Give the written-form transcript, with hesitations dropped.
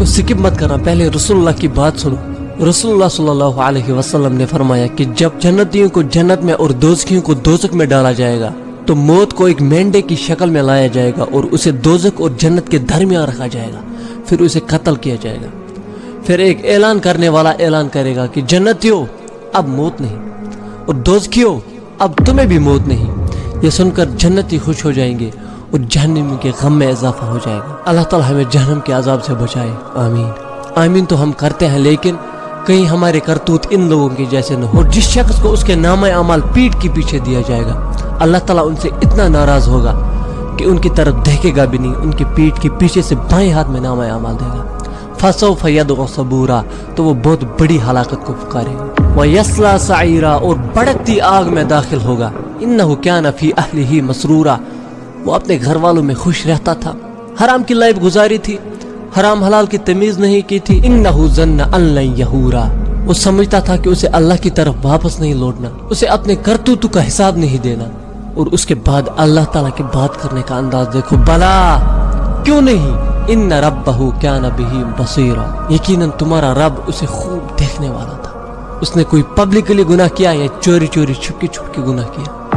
Skip मत करना, पहले रसूलुल्लाह की बात सुनो। रसूलुल्लाह सल्लल्लाहु अलैहि वसल्लम ने फरमाया कि जब जन्नतियों को जन्नत में और दोज़खियों को दोज़ख में डाला जाएगा तो मौत को एक मेंढे की शक्ल में लाया जाएगा और उसे दोज़ख और जन्नत के दरमियान रखा जाएगा, फिर उसे कत्ल किया जाएगा। फिर एक ऐलान करने वाला ऐलान करेगा कि जन्नतियों अब मौत नहीं और दोज़खियों अब तुम्हें भी मौत नहीं। ये सुनकर जन्नती खुश हो जाएंगे और जहन्नमी के गम में इजाफा हो जाएगा। अल्लाह ताला हमें जहन्नम के अजाब से बचाए, आमीन। आमीन तो हम करते हैं, लेकिन कहीं हमारे करतूत इन लोगों के जैसे न हो। जिस शख्स को उसके नामे अमाल पीठ के पीछे दिया जाएगा, अल्लाह ताला उनसे इतना नाराज होगा कि उनकी तरफ देखेगा भी नहीं, उनकी पीठ के पीछे से बाएं हाथ में नामे अमाल देगा। फसौफ यदउ सबूरा, तो वो बहुत बड़ी हलाकत को पुकारेगा। वयस्ला सईरा, और भड़कती आग में दाखिल होगा। इन्नहु कान फी अहलिही मसरूरा, वो अपने घर वालों में खुश रहता था, हराम की लाइफ गुजारी थी, हराम हलाल की तमीज नहीं की थी। इन्नहु ज़न्न अन लन यहूरा, वो समझता था कि उसे अल्लाह की तरफ वापस नहीं लौटना, उसे अपने करतूतों का हिसाब नहीं देना। और उसके बाद अल्लाह ताला की बात करने का अंदाज देखो, बला क्यों नहीं, इन्न रब्बहु कान बिही बसीरा, यकीनन तुम्हारा रब उसे खूब देखने वाला था। उसने कोई पब्लिकली गुनाह किया या चोरी चोरी छुपके छुपके गुनाह किया।